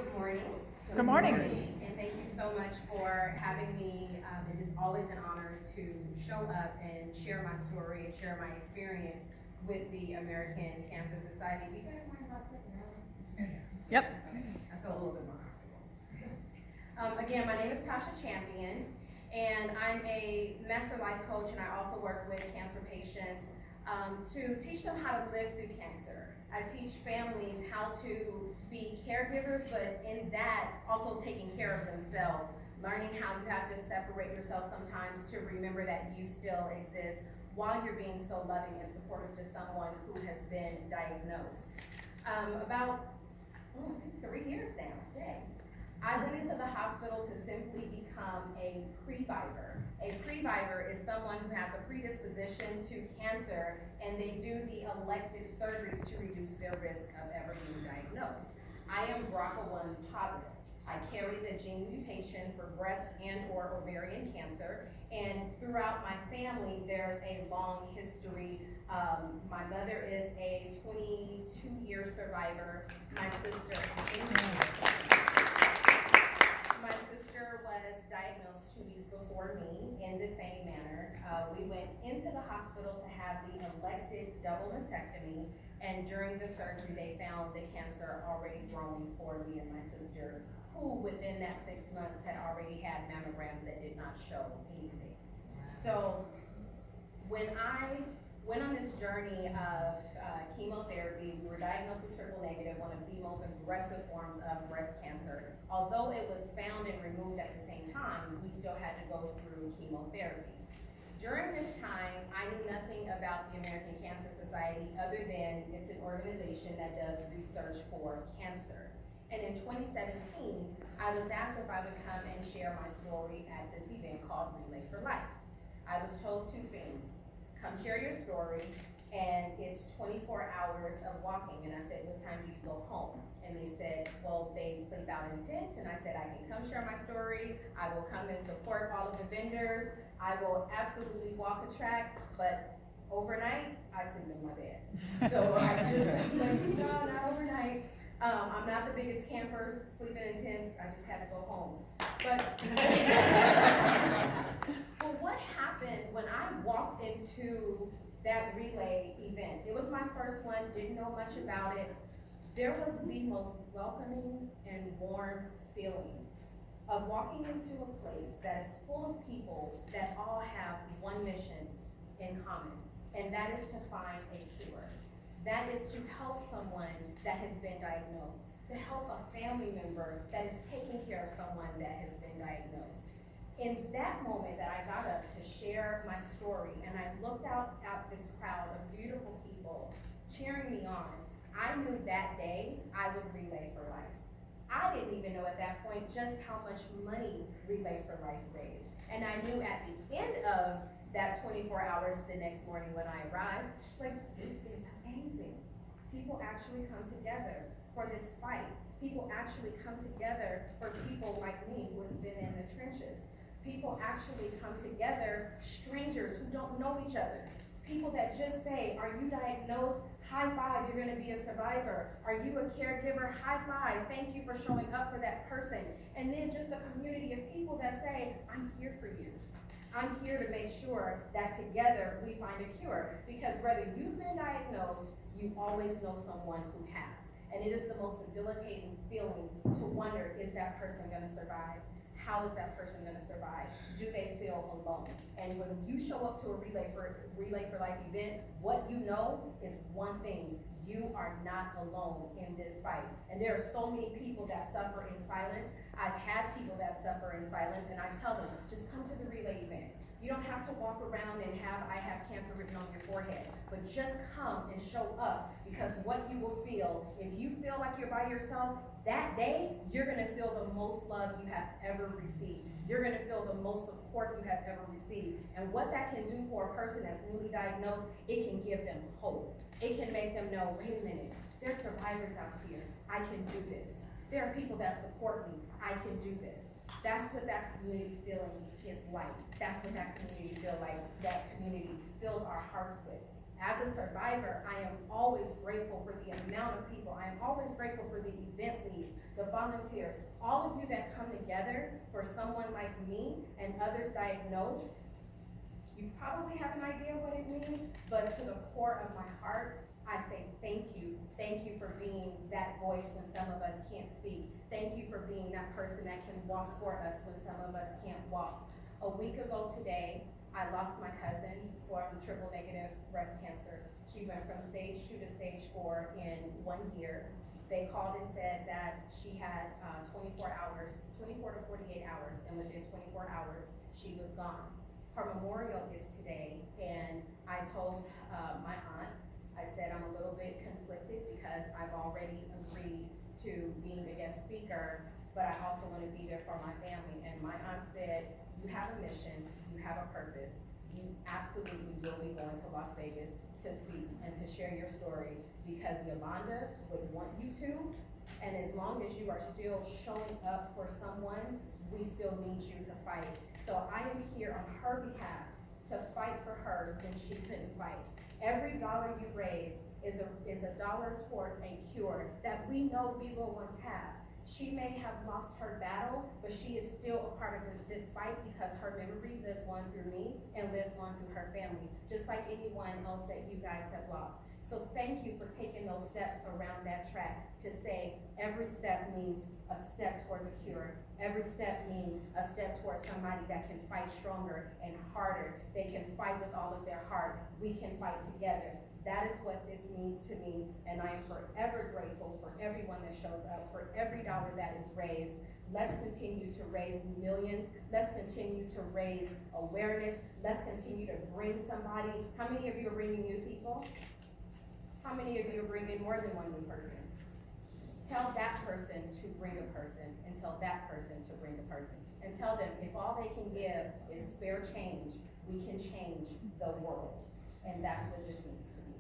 Good morning. Good morning. And thank you so much for having me. It is always an honor to show up and share my story and share my experience with the American Cancer Society. Do you guys mind if I sit down? Yep. I feel a little bit more comfortable. Again, my name is Tasha Champion, and I'm a master life coach, and I also work with cancer patients to teach them how to live through cancer. I teach families how to be caregivers, but in that, also taking care of themselves, learning how you have to separate yourself sometimes to remember that you still exist while you're being so loving and supportive to someone who has been diagnosed. About 3 years now, I went into the hospital to simply become a previvor. A previvor is someone who has a predisposition to cancer, and they do the elective surgeries to reduce their risk of ever being diagnosed. I am BRCA1 positive. I carry the gene mutation for breast and or ovarian cancer, and throughout my family, there's a long history. My mother is a 22-year survivor. My sister was diagnosed 2 weeks before me in the same manner. We went into the hospital to have the elective double mastectomy, and during the surgery they found the cancer already growing for me and my sister, who within that 6 months had already had mammograms that did not show anything. So when I went on this journey of chemotherapy, we were diagnosed with triple negative, one of the most aggressive forms of breast cancer. Although it was found and removed at the same time, we still had to go through chemotherapy. During this time, I knew nothing about the American Cancer Society other than it's an organization that does research for cancer. And in 2017, I was asked if I would come and share my story at this event called Relay for Life. I was told 2 things. Come share your story, and it's 24 hours of walking. And I said, what time do you go home? And they said, well, they sleep out in tents. And I said, I can come share my story. I will come and support all of the vendors. I will absolutely walk a track, but overnight, I sleep in my bed. So I was like, no, not overnight. I'm not the biggest camper, sleeping in tents. I just had to go home. But what happened when I walked into that relay event? It was my first one, didn't know much about it. There was the most welcoming and warm feeling of walking into a place that is full of people that all have one mission in common, and that is to find a cure. That is to help someone that has been diagnosed, to help a family member that is taking care of someone that has been diagnosed. In that moment that I got up to share my story, and I looked out at this crowd of beautiful people cheering me on, I knew that day I would Relay for Life. I didn't even know at that point just how much money Relay for Life raised. And I knew at the end of that 24 hours the next morning when I arrived, like, this is amazing. People actually come together for this fight. People actually come together for people like me who has been in the trenches. People actually come together, strangers who don't know each other. People that just say, are you diagnosed? High five, you're gonna be a survivor. Are you a caregiver? High five, thank you for showing up for that person. And then just a community of people that say, I'm here for you. I'm here to make sure that together we find a cure. Because whether you've been diagnosed, you always know someone who has. And it is the most debilitating feeling to wonder, is that person gonna survive? How is that person gonna survive? Do they feel alone? And when you show up to a Relay for Life event, what you know is one thing: you are not alone in this fight. And there are so many people that suffer in silence. I've had people that suffer in silence, and I tell them, just come to the Relay event. You don't have to walk around and have I have cancer written on your forehead, but just come and show up, because what you will feel, if you feel like you're by yourself, that day, you're gonna feel the most love you have ever received. You're gonna feel the most support you have ever received. And what that can do for a person that's newly diagnosed, it can give them hope. It can make them know, wait a minute, there's survivors out here. I can do this. There are people that support me. I can do this. That's what that community feeling is like. That's what that community feels like. That community fills our hearts with. As a survivor, I am always grateful for the amount of people. I am always grateful for the event leads, the volunteers, all of you that come together for someone like me and others diagnosed. You probably have an idea what it means, but to the core of my heart, I say thank you. Thank you for being that voice when some of us can't speak. Thank you for being that person that can walk for us when some of us can't walk. A week ago today, I lost my cousin from triple negative breast cancer. She went from stage 2 to stage 4 in 1 year. They called and said that she had 24 to 48 hours, and within 24 hours, she was gone. Her memorial is today, and I told my aunt, I said I'm a little bit conflicted because I've already agreed to being a guest speaker, but I also want to be there for my family. And my aunt said, you have a mission, you have a purpose. You absolutely will be going to Las Vegas to speak and to share your story because Yolanda would want you to. And as long as you are still showing up for someone, we still need you to fight. So I am here on her behalf to fight for her when she couldn't fight. Every dollar you raise is a dollar towards a cure that we know we will once have. She may have lost her battle, but she is still a part of this fight because her memory lives on through me and lives on through her family, just like anyone else that you guys have lost. So thank you for taking those steps around that track to say every step means a step towards a cure. Every step means a step towards somebody that can fight stronger and harder. They can fight with all of their heart. We can fight together. That is what this means to me, and I am forever grateful for everyone that shows up, for every dollar that is raised. Let's continue to raise millions. Let's continue to raise awareness. Let's continue to bring somebody. How many of you are bringing new people? How many of you are bringing more than one new person? Tell that person to bring a person, and tell that person to bring a person. And tell them if all they can give is spare change, we can change the world. And that's what this means to me.